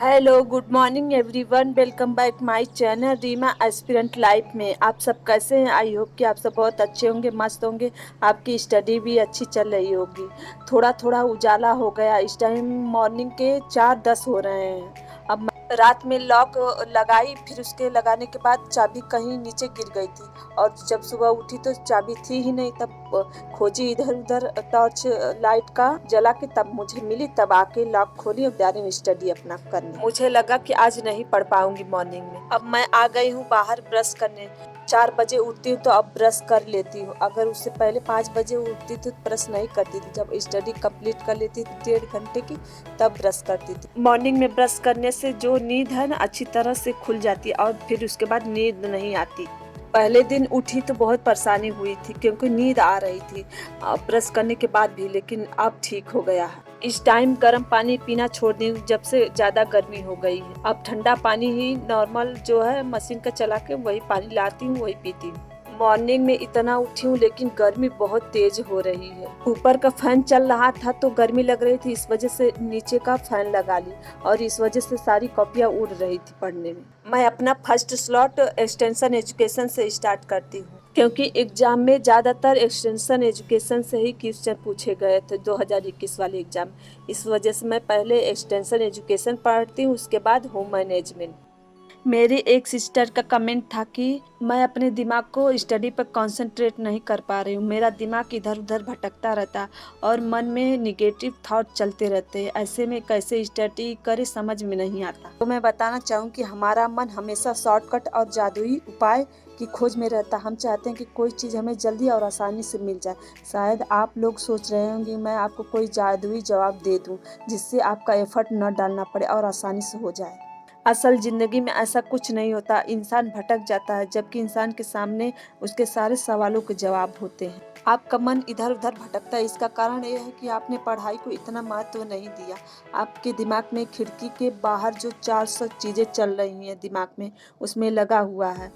Hello, good morning everyone. Welcome back my channel Reema aspirant life में। आप सब कैसे हैं? आई होप कि आप सब बहुत अच्छे होंगे, मस्त होंगे। आपकी स्टडी भी अच्छी चल रही होगी। थोड़ा थोड़ा उजाला हो गया। इस टाइम मॉर्निंग के 4:10 हो रहे हैं। अब मैं रात में लॉक लगाई, फिर उसके लगाने के बाद चाबी कहीं नीचे गिर गई थी और जब सुबह उठी तो चाबी थी ही नहीं। तब खोजी इधर उधर, टॉर्च लाइट का जला के तब मुझे मिली। तब आके लॉक खोली और जा रही हूँ स्टडी अपना करने। मुझे लगा कि आज नहीं पढ़ पाऊंगी मॉर्निंग में। अब मैं आ गई हूँ बाहर ब्रश करने। 4 बजे उठती हूँ तो अब ब्रश कर लेती हूँ। अगर उससे पहले 5 बजे उठती तो ब्रश नहीं करती थी। जब स्टडी कंप्लीट कर लेती थी 1.5 घंटे की, तब ब्रश करती थी। मॉर्निंग में ब्रश करने से जो नींद है ना, अच्छी तरह से खुल जाती है और फिर उसके बाद नींद नहीं आती। पहले दिन उठी तो बहुत परेशानी हुई थी क्योंकि नींद आ रही थी ब्रश करने के बाद भी, लेकिन अब ठीक हो गया है। इस टाइम गर्म पानी पीना छोड़ दी हूँ जब से ज़्यादा गर्मी हो गई है। अब ठंडा पानी ही नॉर्मल जो है मशीन का चला के वही पानी लाती हूँ, वही पीती हूँ। मॉर्निंग में इतना उठी हूँ लेकिन गर्मी बहुत तेज हो रही है। ऊपर का फैन चल रहा था तो गर्मी लग रही थी, इस वजह से नीचे का फैन लगा ली और इस वजह से सारी कॉपियाँ उड़ रही थी पढ़ने में। मैं अपना फर्स्ट स्लॉट एक्सटेंशन एजुकेशन से स्टार्ट करती हूँ क्योंकि एग्जाम में ज़्यादातर एक्सटेंशन एजुकेशन से ही क्वेश्चन पूछे गए थे 2021 वाले एग्जाम। इस वजह से मैं पहले एक्सटेंशन एजुकेशन पढ़ती हूँ, उसके बाद होम मैनेजमेंट। मेरी एक सिस्टर का कमेंट था कि मैं अपने दिमाग को स्टडी पर कंसंट्रेट नहीं कर पा रही हूँ। मेरा दिमाग इधर उधर भटकता रहता और मन में निगेटिव थॉट चलते रहते। ऐसे में कैसे स्टडी करे समझ में नहीं आता। तो मैं बताना चाहूँ कि हमारा मन हमेशा शॉर्टकट और जादुई उपाय की खोज में रहता। हम चाहते हैं कि कोई चीज़ हमें जल्दी और आसानी से मिल जाए। शायद आप लोग सोच रहे होंगे मैं आपको कोई जादुई जवाब दे दूँ जिससे आपका एफर्ट न डालना पड़े और आसानी से हो जाए। असल ज़िंदगी में ऐसा कुछ नहीं होता। इंसान भटक जाता है जबकि इंसान के सामने उसके सारे सवालों के जवाब होते हैं। आपका मन इधर उधर भटकता है, इसका कारण यह है कि आपने पढ़ाई को इतना महत्व नहीं दिया। आपके दिमाग में खिड़की के बाहर जो 400 चीज़ें चल रही हैं दिमाग में, उसमें लगा हुआ है।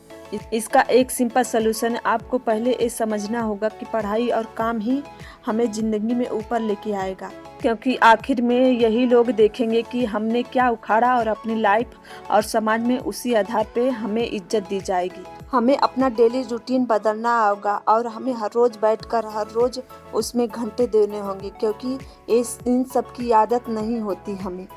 इसका एक सिंपल सोल्यूशन है। आपको पहले ये समझना होगा कि पढ़ाई और काम ही हमें ज़िंदगी में ऊपर लेके आएगा, क्योंकि आखिर में यही लोग देखेंगे कि हमने क्या उखाड़ा और अपनी लाइफ और समाज में उसी आधार पे हमें इज्जत दी जाएगी। हमें अपना डेली रूटीन बदलना होगा और हमें हर रोज़ बैठकर हर रोज़ उसमें घंटे देने होंगे, क्योंकि इन सब की आदत नहीं होती हमें।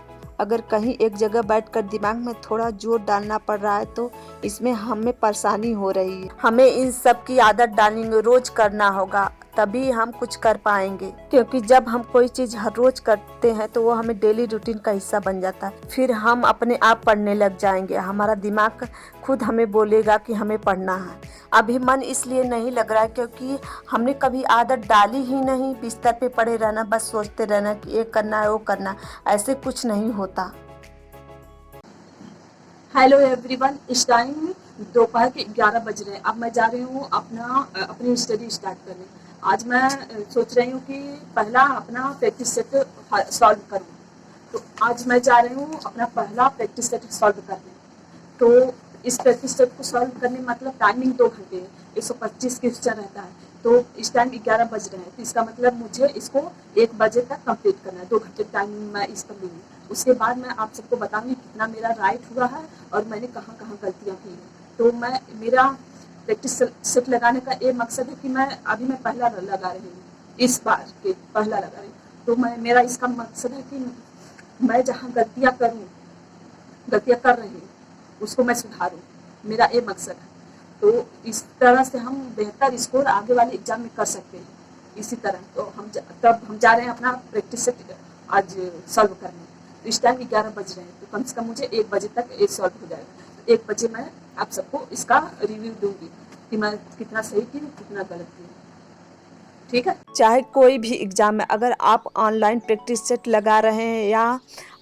अगर कहीं एक जगह बैठकर दिमाग में थोड़ा जोर डालना पड़ रहा है तो इसमें हमें परेशानी हो रही है। हमें इन सब की आदत डालनी रोज करना होगा, तभी हम कुछ कर पाएंगे। क्योंकि जब हम कोई चीज़ हर रोज करते हैं तो वो हमें डेली रूटीन का हिस्सा बन जाता है। फिर हम अपने आप पढ़ने लग जाएंगे। हमारा दिमाग खुद हमें बोलेगा कि हमें पढ़ना है। अभी मन इसलिए नहीं लग रहा है क्योंकि हमने कभी आदत डाली ही नहीं। बिस्तर पे पड़े रहना, बस सोचते रहना कि ये करना है वो करना, ऐसे कुछ नहीं होता। हेलो एवरीवन, इस टाइम दोपहर के 11 बज रहे हैं। अब मैं जा रही हूँ अपनी स्टडी स्टार्ट करने। आज मैं सोच रही हूँ कि पहला अपना प्रैक्टिस सेट सॉल्व करूँ। तो आज मैं जा रही हूँ अपना पहला प्रैक्टिस सेट सॉल्व करने। तो इस प्रैक्टिस सेट को सॉल्व करने मतलब टाइमिंग 2 घंटे है, 125 क्वेश्चन रहता है। तो इस टाइम 11 बज रहे हैं, तो इसका मतलब मुझे इसको 1 बजे तक कंप्लीट करना है। 2 घंटे टाइम मैं इसका लूँगी। उसके बाद मैं आप सबको बताऊंगी कितना मेरा राइट हुआ है और मैंने कहाँ कहाँ गलतियाँ की हैं। तो मेरा प्रैक्टिस सेट लगाने का ये मकसद है कि मैं पहला लगा रही हूँ, इस बार के पहला लगा रही हूँ। तो मेरा इसका मकसद है कि मैं जहाँ गलतियाँ कर रही हूँ उसको मैं सुधारूँ। मेरा ये मकसद है। तो इस तरह से हम बेहतर स्कोर आगे वाले एग्जाम में कर सकते हैं। इसी तरह तो तब हम जा रहे हैं अपना प्रैक्टिस सेट आज सॉल्व करने। तो इस टाइम 11 बज रहे हैं, तो कम से कम मुझे 1 बजे तक ये सॉल्व हो जाएगा। तो 1 बजे मैं आप सबको इसका रिव्यू दूंगी कि मैं कितना सही की कितना गलत की। ठीक है। चाहे कोई भी एग्जाम में अगर आप ऑनलाइन प्रैक्टिस सेट लगा रहे हैं या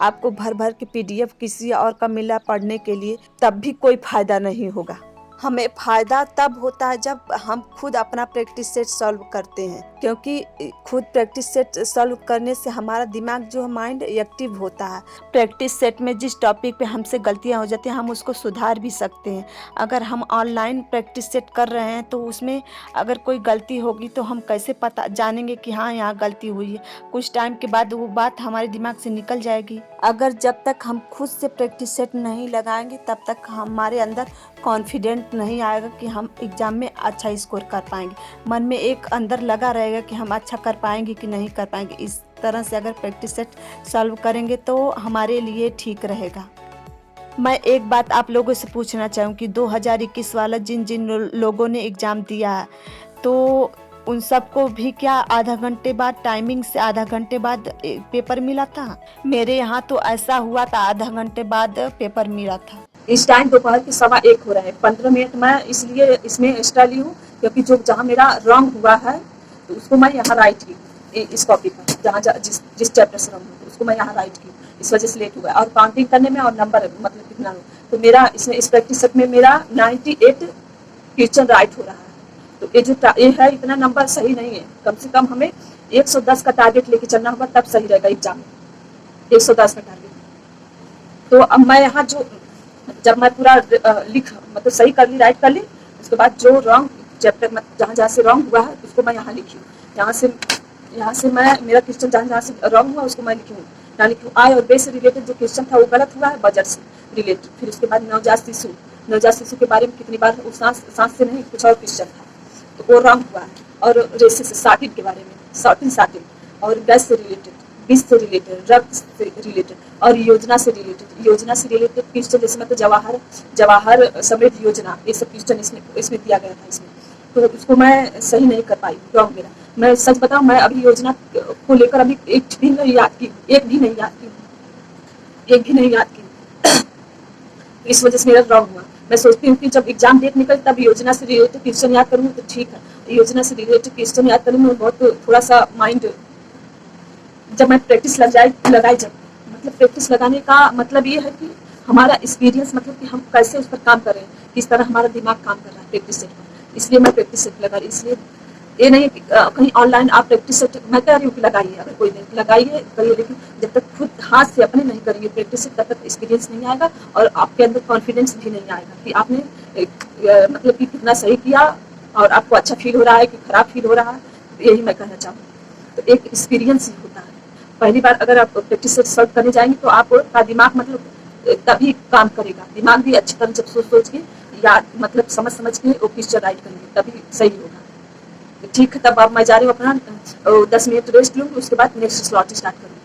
आपको भर भर के PDF किसी और का मिला पढ़ने के लिए, तब भी कोई फायदा नहीं होगा। हमें फ़ायदा तब होता है जब हम खुद अपना प्रैक्टिस सेट सॉल्व करते हैं, क्योंकि खुद प्रैक्टिस सेट सॉल्व करने से हमारा दिमाग जो है माइंड एक्टिव होता है। प्रैक्टिस सेट में जिस टॉपिक पे हमसे गलतियां हो जाती हैं हम उसको सुधार भी सकते हैं। अगर हम ऑनलाइन प्रैक्टिस सेट कर रहे हैं तो उसमें अगर कोई गलती होगी तो हम कैसे पता जानेंगे कि हाँ यहाँ गलती हुई है। कुछ टाइम के बाद वो बात हमारे दिमाग से निकल जाएगी। अगर जब तक हम खुद से प्रैक्टिस सेट नहीं लगाएंगे तब तक हमारे अंदर कॉन्फिडेंट नहीं आएगा कि हम एग्ज़ाम में अच्छा स्कोर कर पाएंगे। मन में एक अंदर लगा रहेगा कि हम अच्छा कर पाएंगे कि नहीं कर पाएंगे। इस तरह से अगर प्रैक्टिस सेट सॉल्व करेंगे तो हमारे लिए ठीक रहेगा। मैं एक बात आप लोगों से पूछना चाहूँगी, 2021 वाला जिन जिन लोगों ने एग्ज़ाम दिया है तो उन सबको भी क्या आधा घंटे बाद टाइमिंग से आधा घंटे बाद पेपर मिला था? मेरे यहाँ तो ऐसा हुआ था, आधा घंटे बाद पेपर मिला था। इस टाइम दोपहर के 1:15 हो रहा है। 15 मिनट मैं इसलिए इसमें एक्स्ट्रा ली हूँ क्योंकि जो जहाँ मेरा रॉन्ग हुआ है तो उसको मैं यहाँ राइट की इस कॉपी पर, जहाँ जिस चैप्टर से रॉन्ग हुआ उसको मैं यहाँ राइट की, इस वजह से लेट हुआ। और काउंटिंग करने में और नंबर मतलब कितना हो तो मेरा इसमें इस प्रैक्टिस सेट में मेरा 98 क्वेश्चन राइट हो रहा है। तो ये है इतना नंबर सही नहीं है। कम से कम हमें 110 का टारगेट लेके चलना होगा तब सही रहेगा एग्जाम में, 110 का टारगेट। तो अब मैं यहाँ जो जब मैं पूरा लिख मतलब सही कर ली, राइट कर ली, उसके बाद जो रॉन्ग चैप्टर जहाँ जहाँ से रॉन्ग हुआ है उसको मैं यहाँ लिखी हूँ। यहाँ से मैं मेरा क्वेश्चन जहाँ से रॉन्ग हुआ उसको मैं लिखी हूँ। यहाँ लिखी हूँ आय और बे से रिलेटेड जो क्वेश्चन था वो गलत हुआ है, बजट से रिलेटेड। फिर उसके बाद नवजात शिशु के बारे में कितनी बार वो सांस से नहीं कुछ और क्वेश्चन था तो वो रॉन्ग हुआ है। और रेसे से साटिन के बारे में साटिन और गैस से रिलेटेड, विष से रिलेटेड, रक्त से रिलेटेड और योजना से रिलेटेड क्वेश्चन जैसे मतलब जवाहर समृद्धि योजना, ये सब क्वेश्चन इसमें दिया गया था इसमें। तो उसको मैं सही नहीं कर पाई, रॉन्ग मेरा। मैं सच बताऊं, मैं अभी योजना को लेकर अभी एक भी नहीं याद की। इस वजह से मेरा रॉन्ग हुआ। मैं सोचती हूँ कि जब एग्जाम डेट निकल तब योजना से रिलेटेड क्वेश्चन याद करूँ तो ठीक है। योजना से रिलेटेड क्वेश्चन याद करने में बहुत थोड़ा सा माइंड, जब मैं प्रैक्टिस लगाई जब मतलब प्रैक्टिस लगाने का मतलब ये है कि हमारा एक्सपीरियंस मतलब कि हम कैसे उस पर काम कर रहे हैं, किस तरह हमारा दिमाग काम कर रहा है प्रैक्टिस सेट पर। इसलिए मैं प्रैक्टिस सेट लगा रही। इसलिए ये नहीं है कि कहीं ऑनलाइन आप प्रैक्टिस सेट, मैं कह रही हूँ कि लगाइए, अगर कोई नहीं लगाइए करिए, लेकिन जब तक खुद हाथ से अपने नहीं करेंगे प्रैक्टिस सेट तब तक एक्सपीरियंस नहीं आएगा और आपके अंदर कॉन्फिडेंस भी नहीं आएगा कि आपने मतलब कि कितना सही किया और आपको अच्छा फील हो रहा है कि खराब फील हो रहा है। यही मैं कहना चाहूँगी। तो एक एक्सपीरियंस ही होता है। पहली बार अगर आप प्रैक्टिस सेट सॉल्व करने जाएंगे तो आपका दिमाग मतलब तभी काम करेगा। दिमाग भी अच्छी तरह से सोच के या मतलब समझ के वो क्वेश्चन राइट करेंगे तभी सही होगा। ठीक है, तब अब मैं जा रही हूँ अपना 10 मिनट रेस्ट लूँगी, उसके बाद नेक्स्ट स्लॉट स्टार्ट करूँगी।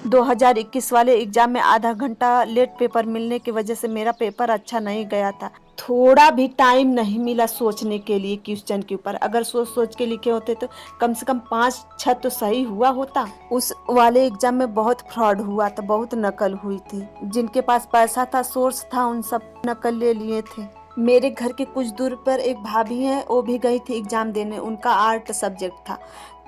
2021 वाले एग्जाम में आधा घंटा लेट पेपर मिलने की वजह से मेरा पेपर अच्छा नहीं गया था। थोड़ा भी टाइम नहीं मिला सोचने के लिए क्वेश्चन के ऊपर। अगर सोच के लिखे होते तो कम से कम 5-6 तो सही हुआ होता। उस वाले एग्जाम में बहुत फ्रॉड हुआ था, बहुत नकल हुई थी। जिनके पास पैसा था, सोर्स था, उन सब नकल ले लिए थे। मेरे घर के कुछ दूर पर एक भाभी हैं, वो भी गई थी एग्जाम देने। उनका आर्ट सब्जेक्ट था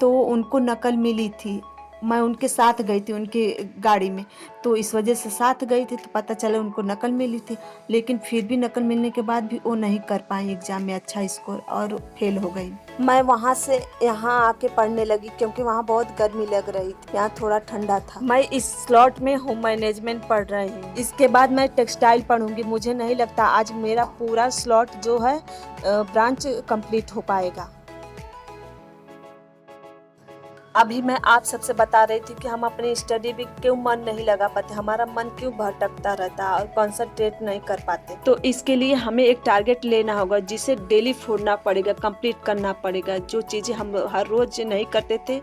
तो उनको नकल मिली थी। मैं उनके साथ गई थी उनकी गाड़ी में, तो इस वजह से साथ गई थी तो पता चला उनको नकल मिली थी। लेकिन फिर भी नकल मिलने के बाद भी वो नहीं कर पाई एग्जाम में अच्छा स्कोर और फेल हो गई। मैं वहाँ से यहाँ आके पढ़ने लगी क्योंकि वहाँ बहुत गर्मी लग रही थी, यहाँ थोड़ा ठंडा था। मैं इस स्लॉट में होम मैनेजमेंट पढ़ रही हूँ। इसके बाद मैं टेक्सटाइल पढ़ूंगी। मुझे नहीं लगता आज मेरा पूरा स्लॉट जो है ब्रांच कंप्लीट हो पाएगा। अभी मैं आप सबसे बता रही थी कि हम अपनी स्टडी में क्यों मन नहीं लगा पाते, हमारा मन क्यों भटकता रहता है और कंसंट्रेट नहीं कर पाते। तो इसके लिए हमें एक टारगेट लेना होगा जिसे डेली फोड़ना पड़ेगा, कंप्लीट करना पड़ेगा। जो चीज़ें हम हर रोज नहीं करते थे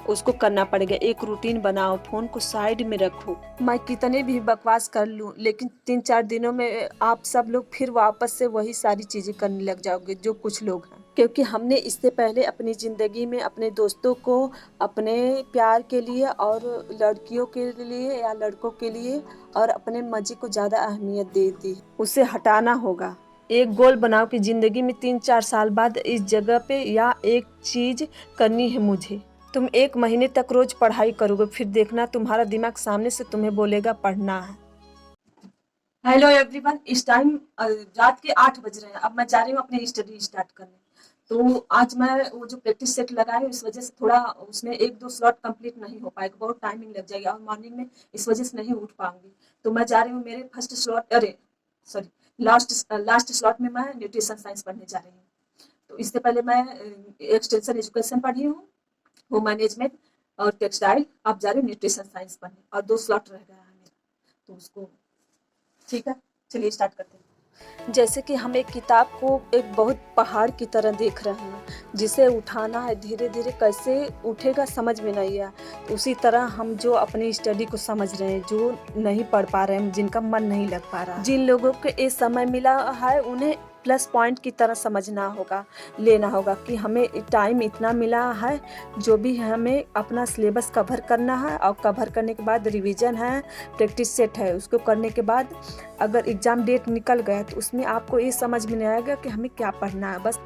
उसको करना पड़ेगा। एक रूटीन बनाओ, फोन को साइड में रखो। मैं कितने भी बकवास कर लूँ लेकिन 3-4 दिनों में आप सब लोग फिर वापस से वही सारी चीज़ें करने लग जाओगे जो कुछ लोग हैं। क्योंकि हमने इससे पहले अपनी ज़िंदगी में अपने दोस्तों को अपने प्यार के लिए और लड़कियों के लिए या लड़कों के लिए और अपने मज़े को ज़्यादा अहमियत दे दी। उसे हटाना होगा। एक गोल बनाओ कि ज़िंदगी में 3-4 साल बाद इस जगह पे या एक चीज़ करनी है मुझे। तुम 1 महीने तक रोज पढ़ाई करोगे, फिर देखना तुम्हारा दिमाग सामने से तुम्हें बोलेगा पढ़ना है। हेलो एवरीवन, इस टाइम रात के 8 बज रहे हैं। अब मैं जा रही हूँ अपनी स्टडी स्टार्ट करने। तो आज मैं वो जो प्रैक्टिस सेट लगाई हूँ, इस वजह से थोड़ा उसमें 1-2 स्लॉट कंप्लीट नहीं हो पाएगा, बहुत टाइमिंग लग जाएगी और मॉर्निंग में इस वजह से नहीं उठ पाऊंगी। तो मैं जा रही हूँ मेरे फर्स्ट स्लॉट, अरे सॉरी, लास्ट लास्ट स्लॉट में मैं न्यूट्रिशन साइंस पढ़ने जा रही हूँ। तो इससे पहले मैं एक्सटेंशन एजुकेशन पढ़ी हूँ, होम मैनेजमेंट और टेक्सटाइल। अब जा रही हूँ न्यूट्रिशन साइंस पढ़ने और 2 स्लॉट रह गया है मेरा, तो उसको ठीक है, चलिए स्टार्ट करते हैं। जैसे कि हम एक किताब को एक बहुत पहाड़ की तरह देख रहे हैं, जिसे उठाना है धीरे धीरे, कैसे उठेगा समझ में नहीं आया। तो उसी तरह हम जो अपनी स्टडी को समझ रहे हैं, जो नहीं पढ़ पा रहे हैं, जिनका मन नहीं लग पा रहा, जिन लोगों को ये समय मिला है, उन्हें प्लस पॉइंट की तरह समझना होगा, लेना होगा कि हमें टाइम इतना मिला है, जो भी है हमें अपना सिलेबस कवर करना है, और कवर करने के बाद रिवीजन है, प्रैक्टिस सेट है, उसको करने के बाद अगर एग्ज़ाम डेट निकल गया तो उसमें आपको ये समझ में नहीं आएगा कि हमें क्या पढ़ना है। बस